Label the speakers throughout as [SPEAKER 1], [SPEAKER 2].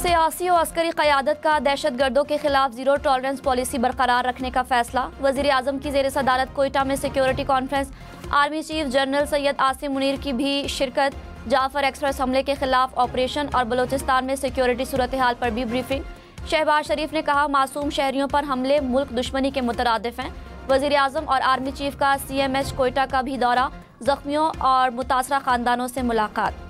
[SPEAKER 1] सियासी और अस्करी क़यादत का दहशत गर्दों के खिलाफ जीरो टॉलरेंस पॉलिसी बरकरार रखने का फैसला। वज़ीर आज़म की ज़ेर सदारत कोयटा में security conference. Army chief general Syed Asim Munir की भी शिरकत। जाफर एक्सप्रेस हमले के खिलाफ ऑपरेशन और बलोचिस्तान में सिक्योरिटी सूरत हाल पर भी ब्रीफिंग। शहबाज शरीफ ने कहा, मासूम शहरियों पर हमले मुल्क दुश्मनी के मुतरादिफ हैं। वज़ीर आज़म और आर्मी चीफ का CMH कोयटा का भी दौरा। जख्मियों और मुतासरा खानदानों से मुलाकात।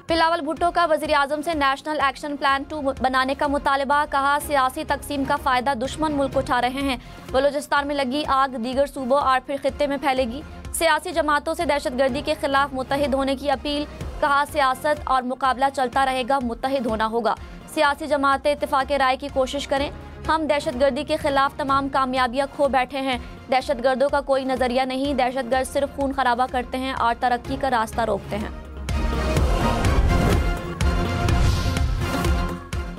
[SPEAKER 1] बिलावल भुट्टो का वज़ीर आज़म से नेशनल एक्शन प्लान 2 बनाने का मुतालबा। कहा, सियासी तकसीम का फ़ायदा दुश्मन मुल्क उठा रहे हैं। बलूचिस्तान में लगी आग दीगर सूबों और फिर खित्ते में फैलेगी। सियासी जमातों से दहशतगर्दी के खिलाफ मुत्तहिद होने की अपील। कहा, सियासत और मुकाबला चलता रहेगा, मुत्तहिद होना होगा। सियासी जमातें इत्तेफाक राय की कोशिश करें। हम दहशतगर्दी के खिलाफ तमाम कामयाबियां खो बैठे हैं। दहशतगर्दों का कोई नज़रिया नहीं। दहशतगर्द सिर्फ खून खराबा करते हैं और तरक्की का रास्ता रोकते हैं।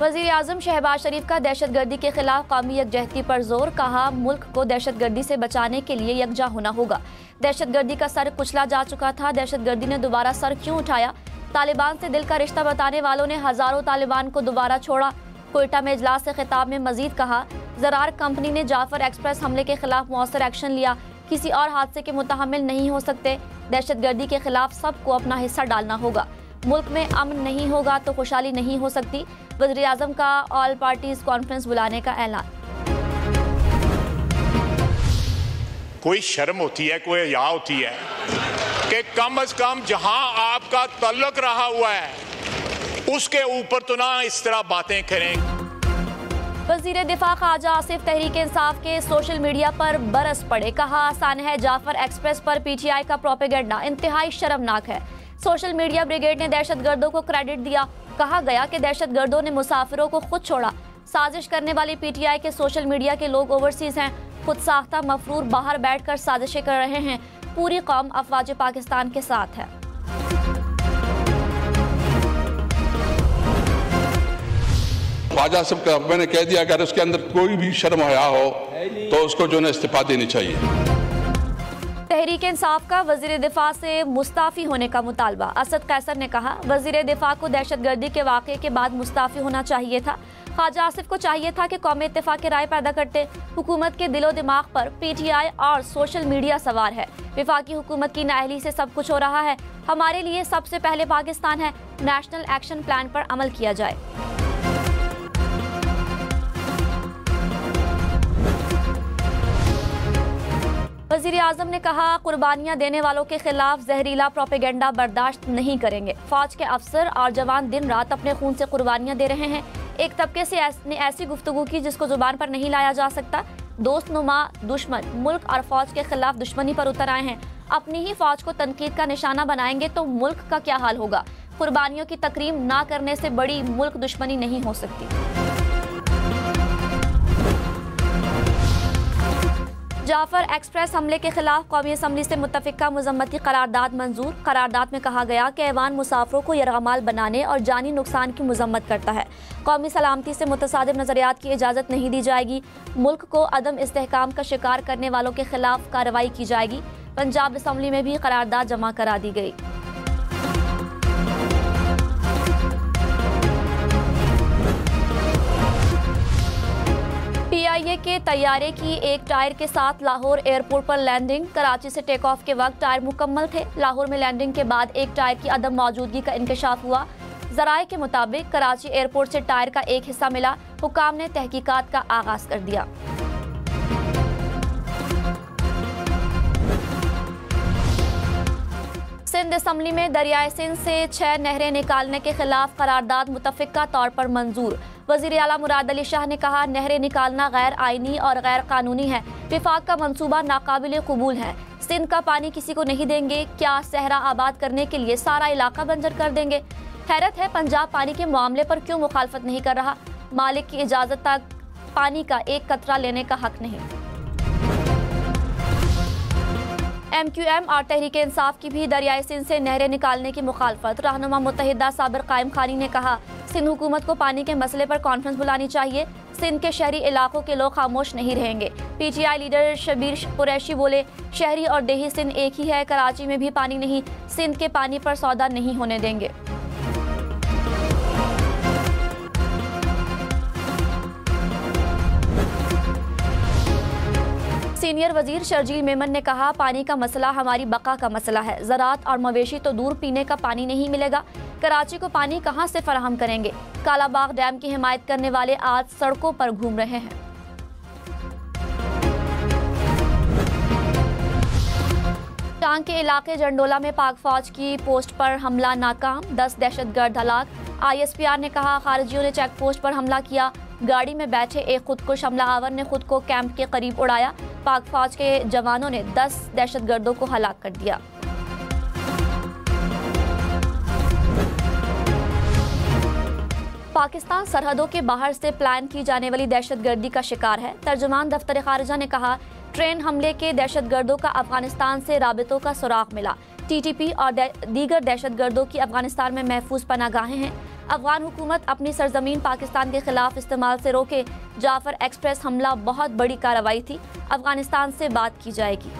[SPEAKER 1] वज़ीर आज़म शहबाज शरीफ का दहशतगर्दी के खिलाफ कौमी यकजहती पर जोर। कहा, मुल्क को दहशतगर्दी से बचाने के लिए यकजा होना होगा। दहशतगर्दी का सर कुचला जा चुका था, दहशतगर्दी ने दोबारा सर क्यों उठाया? तालिबान से दिल का रिश्ता बताने वालों ने हज़ारों तालिबान को दोबारा छोड़ा। कोयटा में इजलास से खिताब में मजीद कहा, ज़रार कंपनी ने जाफर एक्सप्रेस हमले के खिलाफ मौसर एक्शन लिया, किसी और हादसे के मुतहम्मिल नहीं हो सकते। दहशतगर्दी के खिलाफ सबको अपना हिस्सा डालना होगा। मुल्क में अमन नहीं होगा तो खुशहाली नहीं हो सकती। वज़ीर आज़म का ऑल पार्टीज कॉन्फ्रेंस बुलाने का ऐलान।
[SPEAKER 2] कोई शर्म होती है, कोई हया होती है कि कम अज कम जहां आपका तल्लुक रहा हुआ है उसके ऊपर तो ना इस तरह बातें करें।
[SPEAKER 1] वज़ीर दिफा ख्वाजा आसिफ तहरीक इंसाफ के सोशल मीडिया पर बरस पड़े। कहा, आसान है जाफर एक्सप्रेस पर PTI का प्रोपेगेंडा इंतहाई शर्मनाक है। सोशल मीडिया ब्रिगेड ने दहशतगर्दों को क्रेडिट दिया। कहा गया कि दहशतगर्दों ने मुसाफिरों को खुद छोड़ा। साजिश करने वाली PTI के सोशल मीडिया के लोग ओवरसीज हैं। खुद साख्ता मफरूर बाहर बैठकर साजिशें कर रहे हैं। पूरी कौम अफवाज पाकिस्तान के साथ है।
[SPEAKER 3] ख्वाजा साहब का मैंने कह दिया, अगर उसके अंदर कोई भी शर्म हया हो तो उसको जो है इस्तीफा देनी चाहिए।
[SPEAKER 1] तहरीक इंसाफ का वज़ीर दिफा से मुस्ताफ़ी होने का मुतालबा। असद कैसर ने कहा, वज़ीर दिफा को दहशतगर्दी के वाक़े के बाद मुस्ताफ़ी होना चाहिए था। ख्वाजा आसिफ को चाहिए था कि कौमी इत्तेफाक राय पैदा करते। हुकूमत के दिलो दिमाग पर PTI और सोशल मीडिया सवार है। वफाकी हुकूमत की नाअहली से सब कुछ हो रहा है। हमारे लिए सबसे पहले पाकिस्तान है। नेशनल एक्शन प्लान पर अमल किया जाए। वज़ीर आज़म ने कहा, कुर्बानियां देने वालों के खिलाफ जहरीला प्रोपेगेंडा बर्दाश्त नहीं करेंगे। फौज के अफसर और जवान दिन रात अपने खून से कुर्बानियां दे रहे हैं। एक तबके से ने ऐसी गुफ्तगू की जिसको जुबान पर नहीं लाया जा सकता। दोस्त नुमा दुश्मन मुल्क और फौज के खिलाफ दुश्मनी पर उतर आए हैं। अपनी ही फौज को तनकीद का निशाना बनाएंगे तो मुल्क का क्या हाल होगा? कुर्बानियों की तकरीम ना करने से बड़ी मुल्क दुश्मनी नहीं हो सकती। जाफर एक्सप्रेस हमले के खिलाफ कौमी असम्बली से मुत्तफिका मजम्मती करारदाद मंजूर। करारदाद में कहा गया कि ऐवान मुसाफरों को यरगमाल बनाने और जानी नुकसान की मजम्मत करता है। कौमी सलामती से मुतसादिम नजरियात की इजाज़त नहीं दी जाएगी। मुल्क को अदम इस्तेहकाम का शिकार करने वालों के खिलाफ कार्रवाई की जाएगी। पंजाब असम्बली में भी करारदाद जमा करा दी गई। PIA के तैयारे की एक टायर के साथ लाहौर एयरपोर्ट पर लैंडिंग। कराची से टेक ऑफ के वक्त टायर मुकम्मल थे। लाहौर में लैंडिंग के बाद एक टायर की अदम मौजूदगी का इंकशाफ हुआ। ज़राए के मुताबिक कराची एयरपोर्ट से टायर का एक हिस्सा मिला। हुकाम ने तहकीकात का आगाज कर दिया। सिंध असम्बली में दरियाए सिंध से 6 नहरें निकालने के खिलाफ करारदाद मुतफ़िका तौर पर मंजूर। वज़ीर आला मुराद अली शाह ने कहा, नहरें निकालना गैर आइनी और गैर कानूनी है। विफाक का मंसूबा नाकाबिल कबूल है। सिंध का पानी किसी को नहीं देंगे। क्या सहरा आबाद करने के लिए सारा इलाका बंजर कर देंगे? हैरत है, पंजाब पानी के मामले पर क्यों मुखालफत नहीं कर रहा? मालिक की इजाज़त तक पानी का एक कतरा लेने का हक नहीं। MQM और तहरीक इंसाफ की भी दरियाए सिंध से नहरें निकालने की मुखालफत। रहनुमा मुत्तहिदा साबिर कायम खानी ने कहा, सिंध हुकूमत को पानी के मसले पर कॉन्फ्रेंस बुलानी चाहिए। सिंध के शहरी इलाकों के लोग खामोश नहीं रहेंगे। पीटीआई लीडर शबीर कुरैशी बोले, शहरी और देही सिंध एक ही है, कराची में भी पानी नहीं, सिंध के पानी पर सौदा नहीं होने देंगे। सीनियर वजीर शर्जील मेमन ने कहा, पानी का मसला हमारी बका का मसला है। ज़राअत और मवेशी तो दूर, पीने का पानी नहीं मिलेगा। कराची को पानी कहां से फराहम करेंगे? कालाबाग डैम की हिमायत करने वाले आज सड़कों पर घूम रहे हैं। टांग के इलाके जंडोला में पाक फौज की पोस्ट पर हमला नाकाम, 10 दहशतगर्द हलाक। ISPR ने कहा, खारिजियों ने चेक पोस्ट पर हमला किया। गाड़ी में बैठे एक खुदकुश हमलावर ने खुद को कैंप के करीब उड़ाया। पाक फौज के जवानों ने 10 दहशतगर्दों को हलाक कर दिया। पाकिस्तान सरहदों के बाहर से प्लान की जाने वाली दहशतगर्दी का शिकार है। तर्जुमान दफ्तर खारिजा ने कहा, ट्रेन हमले के दहशतगर्दों का अफगानिस्तान से राबितों का सुराग मिला। TTP और दीगर दहशतगर्दों की अफगानिस्तान में महफूज पनागाहें हैं। अफगान हुकूमत अपनी सरजमीन पाकिस्तान के खिलाफ इस्तेमाल से रोके। जाफर एक्सप्रेस हमला बहुत बड़ी कार्रवाई थी, अफगानिस्तान से बात की जाएगी।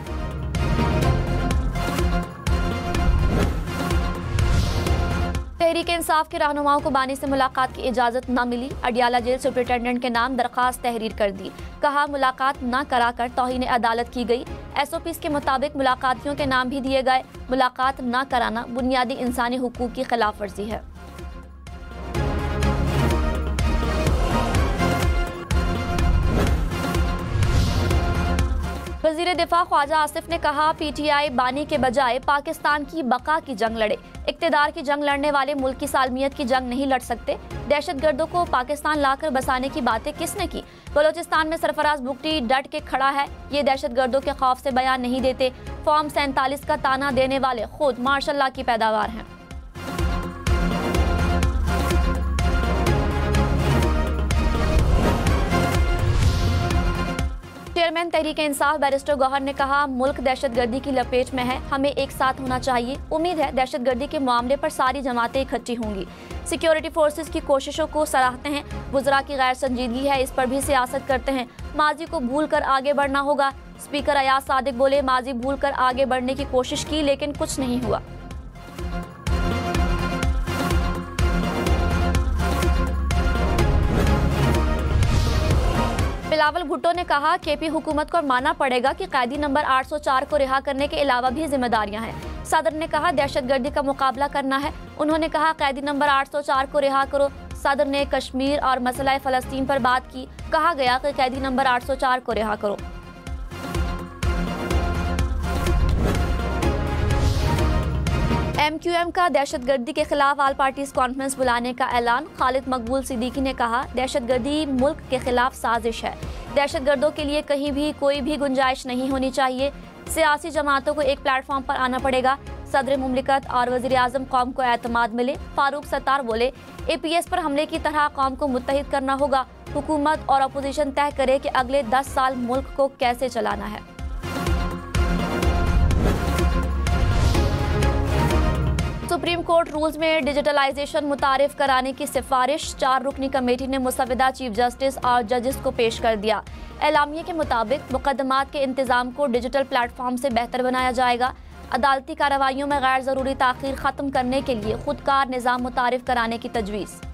[SPEAKER 1] तहरीक इंसाफ के रहनुमाओं को बानी से मुलाकात की इजाजत न मिली। अडियाला जेल सुपरिटेंडेंट के नाम दरखास्त तहरीर कर दी। कहा, मुलाकात न कराकर तौहीन अदालत की गई। SOPs के मुताबिक मुलाकातियों के नाम भी दिए गए। मुलाकात न कराना बुनियादी इंसानी हुकूक की खिलाफ वर्जी है। वज़ीर दिफा ख्वाजा आसिफ ने कहा, PTI बानी के बजाय पाकिस्तान की बका की जंग लड़े। इक्तिदार की जंग लड़ने वाले मुल्क की सालमियत की जंग नहीं लड़ सकते। दहशतगर्दों को पाकिस्तान लाकर बसाने की बातें किसने की? बलोचिस्तान में सरफराज बुगटी डट के खड़ा है। ये दहशतगर्दों के खौफ से बयान नहीं देते। फॉर्म 47 का ताना देने वाले खुद माशाल्लाह की पैदावार हैं। चेयरमैन तहरीक इंसाफ बैरिस्टर गौहर ने कहा, मुल्क दहशतगर्दी की लपेट में है, हमें एक साथ होना चाहिए। उम्मीद है दहशतगर्दी के मामले पर सारी जमातें इकट्ठी होंगी। सिक्योरिटी फोर्सेस की कोशिशों को सराहते हैं। वुज़रा की गैर संजीदगी है, इस पर भी सियासत करते हैं। माजी को भूल कर आगे बढ़ना होगा। स्पीकर अयाज सादिक बोले, माजी भूल कर आगे बढ़ने की कोशिश की लेकिन कुछ नहीं हुआ। बिलावल भुट्टो ने कहा, KP हुकूमत को मानना पड़ेगा कि कैदी नंबर 804 को रिहा करने के अलावा भी जिम्मेदारियां हैं। सदर ने कहा, दहशतगर्दी का मुकाबला करना है। उन्होंने कहा, कैदी नंबर 804 को रिहा करो। सदर ने कश्मीर और मसला फ़लस्तीन पर बात की। कहा गया कि कैदी नंबर 804 को रिहा करो। MQM का दहशतगर्दी के खिलाफ ऑल पार्टीज कॉन्फ्रेंस बुलाने का ऐलान। खालिद मकबूल सिद्दीकी ने कहा, दहशतगर्दी मुल्क के खिलाफ साजिश है। दहशतगर्दों के लिए कहीं भी कोई भी गुंजाइश नहीं होनी चाहिए। सियासी जमातों को एक प्लेटफॉर्म पर आना पड़ेगा। सदर मुमलिकत और वज़ीर आज़म कौम को एतमाद मिले। फारूक सत्तार बोले, APS पर हमले की तरह कौम को मुत्तहिद करना होगा। हुकूमत और अपोजिशन तय करे कि अगले 10 साल मुल्क को कैसे चलाना है। सुप्रीम कोर्ट रूल्स में डिजिटलाइजेशन मुतारिफ कराने की सिफारिश 4 रुकनी कमेटी ने मुसविदा चीफ जस्टिस और जजेस को पेश कर दिया। एलामिये के मुताबिक मुकदमात के इंतजाम को डिजिटल प्लेटफॉर्म से बेहतर बनाया जाएगा। अदालती कार्रवाइयों में गैर ज़रूरी ताख़ीर ख़त्म करने के लिए खुदकार निज़ाम मुतारिफ कराने की तजवीज़।